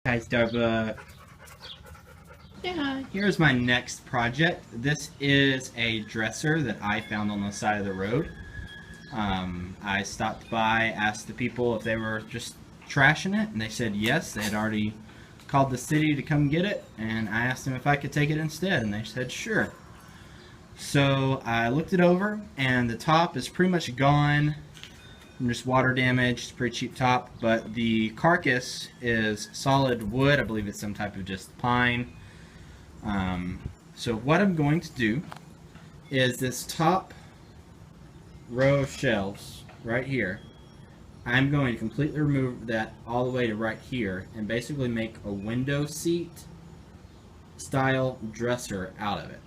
Hi Starbucks. Yeah, here's my next project. This is a dresser that I found on the side of the road. I stopped by, asked the people if they were just trashing it, and they said yes. They had already called the city to come get it, and I asked them if I could take it instead, and they said sure. So I looked it over, and the top is pretty much gone. Just water damage. It's a pretty cheap top, but the carcass is solid wood. I believe it's some type of just pine. So what I'm going to do is this top row of shelves right here, I'm going to completely remove that all the way to right here and basically make a window seat style dresser out of it.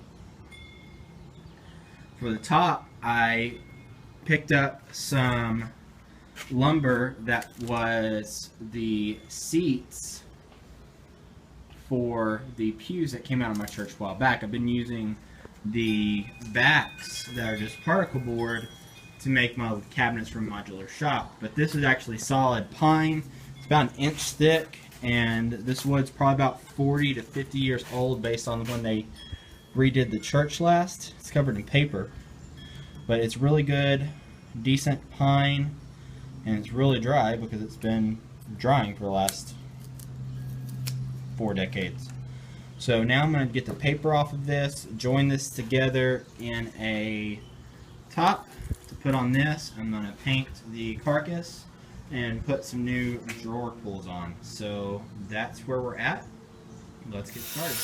For the top, I picked up some lumber that was the seats for the pews that came out of my church a while back. I've been using the backs that are just particle board to make my cabinets from modular shop, but this is actually solid pine. It's about an inch thick, and this wood's probably about 40 to 50 years old based on when they redid the church last. It's covered in paper, but it's really good, decent pine, and it's really dry because it's been drying for the last 4 decades. So now I'm going to get the paper off of this, join this together in a top to put on this. I'm going to paint the carcass and put some new drawer pulls on. So that's where we're at. Let's get started.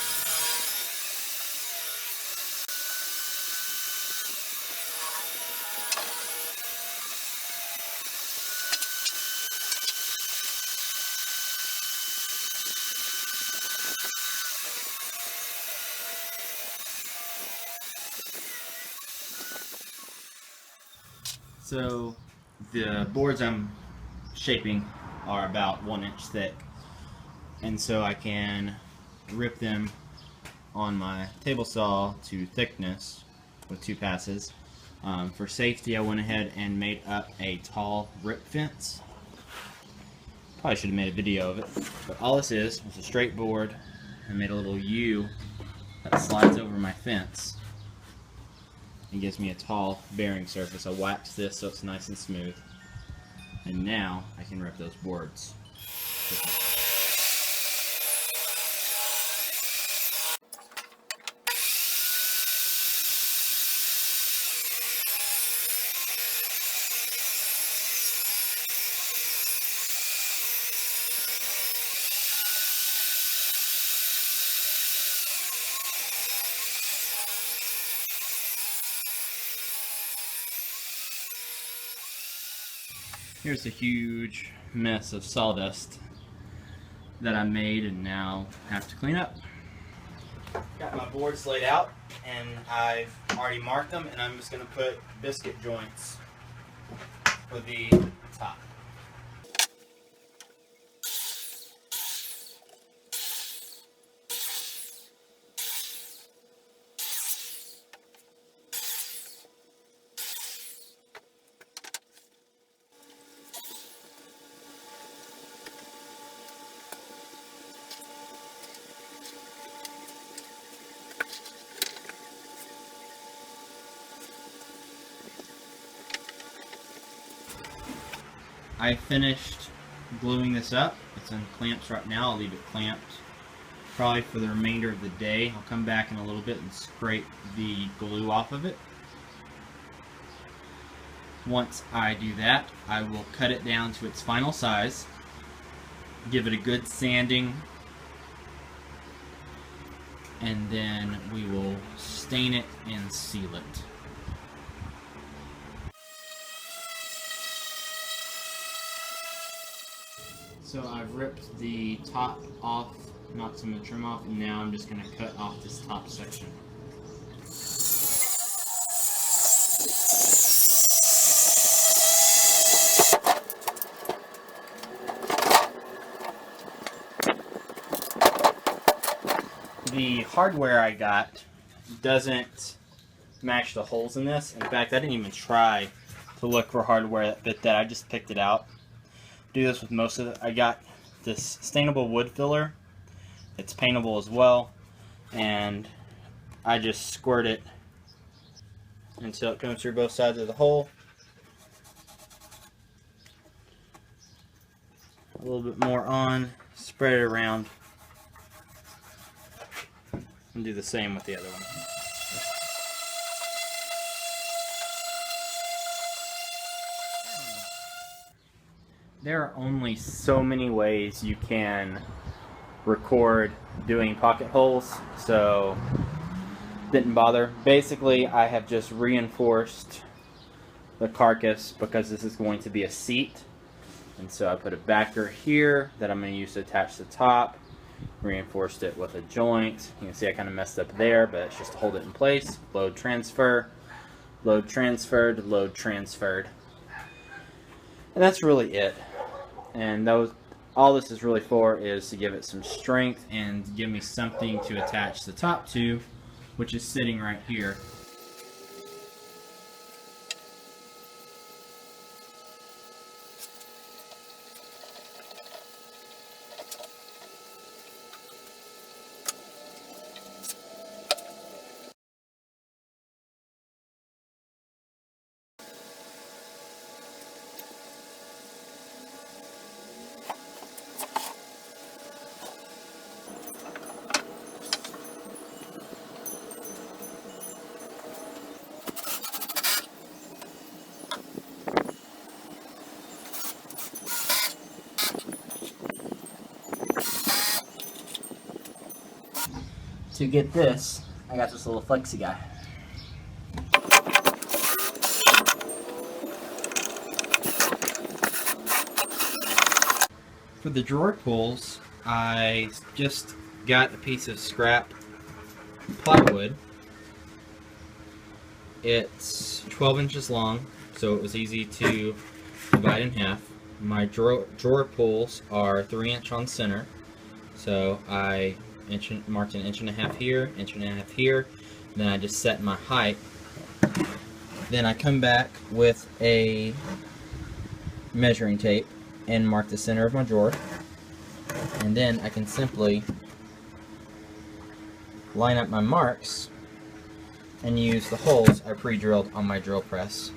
So the boards I'm shaping are about 1 inch thick, and so I can rip them on my table saw to thickness with 2 passes. For safety, I went ahead and made up a tall rip fence. Probably should have made a video of it, but all this is a straight board. I made a little U that slides over my fence. It gives me a tall bearing surface. I wax this so it's nice and smooth. And now I can rip those boards. Here's a huge mess of sawdust that I made and now have to clean up. Got my boards laid out and I've already marked them, and I'm just going to put biscuit joints for the top. I finished gluing this up. It's in clamps right now. I'll leave it clamped probably for the remainder of the day. I'll come back in a little bit and scrape the glue off of it. Once I do that, I will cut it down to its final size, give it a good sanding, and then we will stain it and seal it. So I've ripped the top off, knocked some of the trim off, and now I'm just going to cut off this top section. The hardware I got doesn't match the holes in this. In fact, I didn't even try to look for hardware that fit that. I just picked it out. Do this with most of it. I got this sustainable wood filler. It's paintable as well, and I just squirt it until it comes through both sides of the hole. A little bit more on, spread it around, and do the same with the other one. There are only so many ways you can record doing pocket holes, so didn't bother. Basically, I have just reinforced the carcass because this is going to be a seat, and so I put a backer here that I'm going to use to attach the top. Reinforced it with a joint. You can see I kind of messed up there, but it's just to hold it in place. Load transfer, load transferred, load transferred, and that's really it. And all this is really for is to give it some strength and give me something to attach the top to, which is sitting right here. To get this, I got this little flexi guy. For the drawer pulls, I just got a piece of scrap plywood. It's 12 inches long, so it was easy to divide in half. My drawer pulls are 3" on center, so I marked an 1.5 inches here, 1.5 inches here. Then I just set my height. Then I come back with a measuring tape and mark the center of my drawer. And then I can simply line up my marks and use the holes I pre-drilled on my drill press.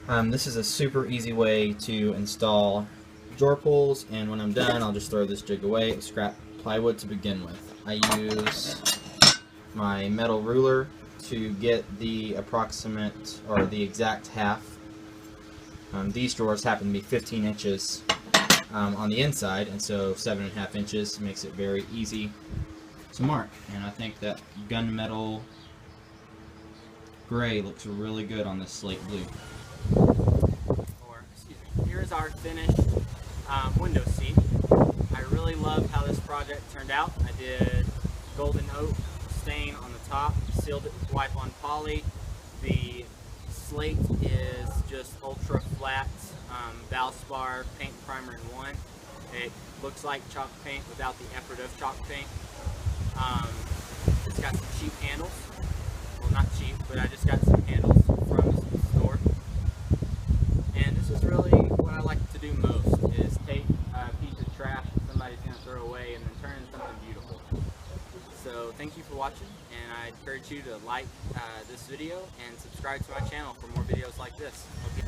This is a super easy way to install drawer pulls, and when I'm done I'll just throw this jig away. It's scrap plywood to begin with. I use my metal ruler to get the approximate or the exact half. These drawers happen to be 15 inches on the inside, and so 7.5 inches makes it very easy to mark. And I think that gunmetal gray looks really good on this slate blue. Here's our finished window seat. I really love how this project turned out. I did golden oak stain on the top, sealed it with wipe-on poly. The slate is just ultra flat Valspar paint primer in one. It looks like chalk paint without the effort of chalk paint. It's got some cheap handles. Well, not cheap, but I just got some handles from the store. And this is really what I like to do most, is take a piece of trash that somebody's going to throw away and then turn it into something beautiful. So thank you for watching, and I encourage you to like this video and subscribe to my channel for more videos like this. Hope you